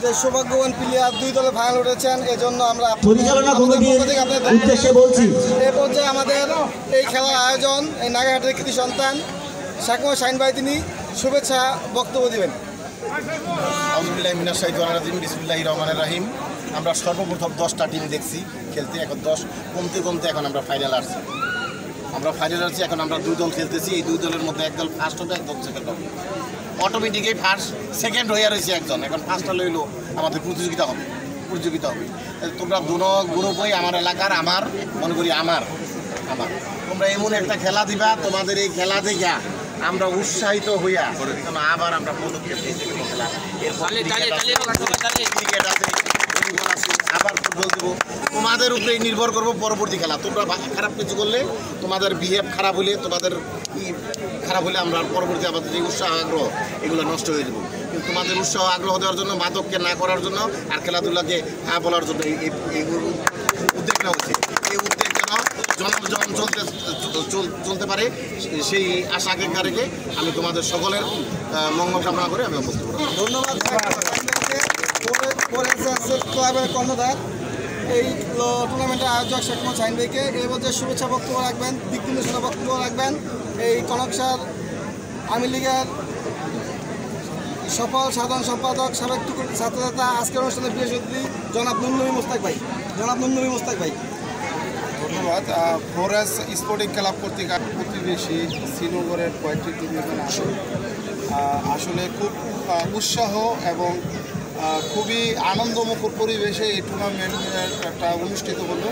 যে সৌভাগ্যবান প্লেয়ার দুই দলে ফাইনাল উঠেছেন, এজন্য আমরা পরিচালনা কমিটির উদ্দেশ্যে বলছি, এই পর্যায়ে আমাদের এই খেলার আয়োজন এই নাগারহাটের কৃতি সন্তান শাকিব শাহিন ভাই তিনি শুভেচ্ছা বক্তব্য দিবেন। আউযুবিল্লাহি মিনাশ শাইতানির রাজিম, বিসমিল্লাহির রহমানির রহিম। আমরা সর্বপ্রথম 10টা টিম দেখছি খেলতে, এখন 10 কমতে কমতে এখন আমরা ফাইনাল আসছি। এখন আমরা দুই দল খেলতেছি। এই দুই দলের মধ্যে একদল ফার্স্ট হবে, একদল সেকেন্ড হবে। অটোমেটিকই ফার্স্ট সেকেন্ড হয়ে রয়েছে একজন, এখন ফার্স্টটা লইলো আমাদের প্রতিযোগিতা হবে। তোমরা দুনো গ্রুপই আমার এলাকার, আমার মনে করি আমার তোমরা এমন একটা খেলা দিবা, তোমাদের এই খেলা দেখা আমরা উৎসাহিত হইয়া আবার আমরা পদক্ষেপ নিতে খেলা ক্রিকেট আছে, আবার ফুটবল দেবো। তোমাদের উপরেই নির্ভর করবো পরবর্তী খেলা। তোমরা খারাপ কিছু করলে, তোমাদের বিহেভ খারাপ হলে, তোমাদের খারাপ হলে আমরা পরবর্তী আমাদের যে উৎসাহ আগ্রহ এগুলো নষ্ট হয়ে যাবো। কিন্তু তোমাদের উৎসাহ আগ্রহ দেওয়ার জন্য, মাদককে না করার জন্য আর খেলাধুলাকে হ্যাঁ বলার জন্য এই উদ্যোগ নেওয়া উচিত। এই উদ্যোগ যেন জনম চলতে পারে সেই আশা আকাঙ্ক্ষা রেখে আমি তোমাদের সকলের মঙ্গল কামনা করে আমি বক্তব্য রাখি। ধন্যবাদ ক্লাবের কর্ণধার এই টুর্নামেন্টের আয়োজক শাকিব শাহিন ভাইকে। এই পর্যায়ে শুভেচ্ছা বক্তব্য রাখবেন, দিক নির্দেশনা বক্তব্য রাখবেন এই কনকসার আওয়ামী লীগের সফল সাধারণ সম্পাদক সাবেক ছাত্রনেতা, আজকের অনুষ্ঠানের বিশেষ অতিথি জনাব নুরনবী মোস্তাক ভাই। ধন্যবাদ। ফোরাস স্পোর্টিং ক্লাব কর্তৃক প্রতিবেশী শ্রীনগরের কয়েকটি টিম এখানে আসলে খুব উৎসাহ এবং খুবই আনন্দমুখর পরিবেশে এই টুর্নামেন্টের একটা অনুষ্ঠিত হলো।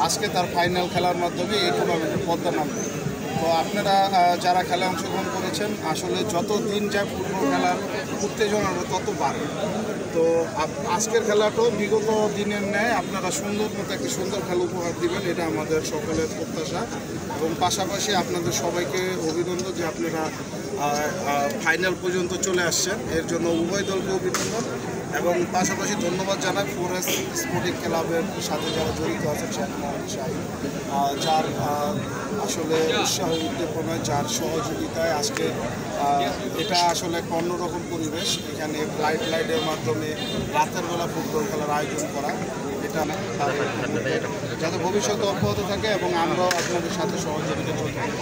আজকে তার ফাইনাল খেলার মাধ্যমে এই টুর্নামেন্টের পদ্মা নামবে। তো আপনারা যারা খেলায় অংশগ্রহণ করেছেন, আসলে যত দিন যায় ফুটবল খেলার উত্তেজনা তত বাড়ে। তো আজকের খেলাটাও বিগত দিনের ন্যায় আপনারা সুন্দর মতো একটি সুন্দর খেলা উপহার দিবেন, এটা আমাদের সকলের প্রত্যাশা। এবং পাশাপাশি আপনাদের সবাইকে অভিনন্দন যে আপনারা ফাইনাল পর্যন্ত চলে আসছেন, এর জন্য উভয় দলকে অভিনন্দন। এবং পাশাপাশি ধন্যবাদ জানাই ফোরাস স্পোর্টিং ক্লাবের সাথে যারা জড়িত আছেন, শাহিন, যার আসলে উৎসাহ উদ্দীপনায়, যার সহযোগিতায় আজকে এটা আসলে একটা অন্যরকম পরিবেশ। এখানে লাইটের মাধ্যমে রাতের বেলা ফুটবল খেলার আয়োজন করা, এটা যাতে ভবিষ্যতে অব্যাহত থাকে এবং আমরাও আপনাদের সাথে সহযোগিতা চলতে পারি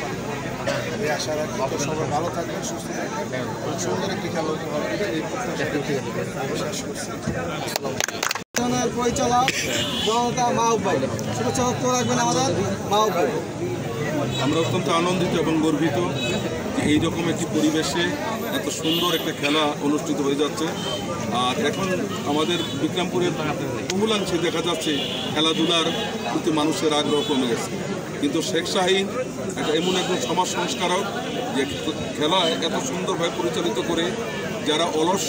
এই আশা রাখি। তো সবাই ভালো থাকবেন, সুস্থ থাকবেন এবং সুন্দর একটি খেলা উপহার দেবেন এই প্রত্যাশা রেখে শেষ করছি। পরিচালক জনতা মাহবুব ভাই, শুভেচ্ছা বক্তব্য রাখবেন আমাদের মাহবুব ভাই। আমরা অত্যন্ত আনন্দিত এবং গর্বিত যে এইরকম একটি পরিবেশে এত সুন্দর একটা খেলা অনুষ্ঠিত হয়ে যাচ্ছে। আর এখন আমাদের বিক্রমপুরের বহুলাংশে দেখা যাচ্ছে খেলাধুলার প্রতি মানুষের আগ্রহ কমে গেছে, কিন্তু শেখ শাহিন এমন একজন সমাজ সংস্কারক যে খেলা এত সুন্দরভাবে পরিচালিত করে যারা অলস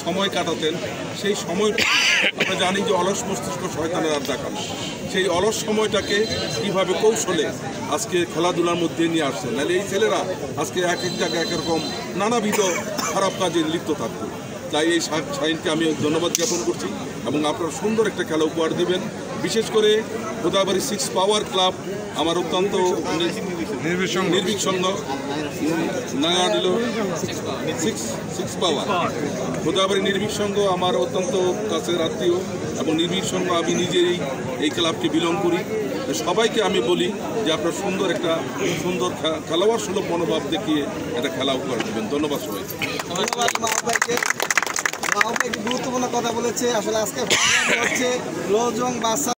সময় কাটাতেন, সেই সময় আমরা জানি যে অলস মস্তিষ্ক শয়তানের আর দেখানো, সেই অলস সময়টাকে কীভাবে কৌশলে আজকে খেলাধুলার মধ্যে নিয়ে আসছে। নাহলে এই ছেলেরা আজকে এক এক জায়গায় একরকম নানাবিধ খারাপ কাজে লিপ্ত থাকতো। তাই এই শাহিনকে আমি ধন্যবাদ জ্ঞাপন করছি এবং আপনারা সুন্দর একটা খেলা উপহার দেবেন। বিশেষ করে গোদাবাড়ি 6 পাওয়ার ক্লাব আমার অত্যন্ত নির্ভীক সংঘ, নাগাড়িল 6 পাওয়ার গোদাবাড়ি নির্ভীক সংঘ আমার অত্যন্ত কাছের আত্মীয় এবং নির্ভীক সংঘ আমি নিজেই এই ক্লাবকে বিলং করি। সবাইকে আমি বলি যে আপনারা সুন্দর খেলোয়াড় সুলভ মনোভাব দেখিয়ে একটা খেলা উপহার দেবেন। ধন্যবাদ সবাইকে। গুরুত্বপূর্ণ কথা বলেছে। আসলে আজকে হচ্ছে রোজ এবং বাচ্চা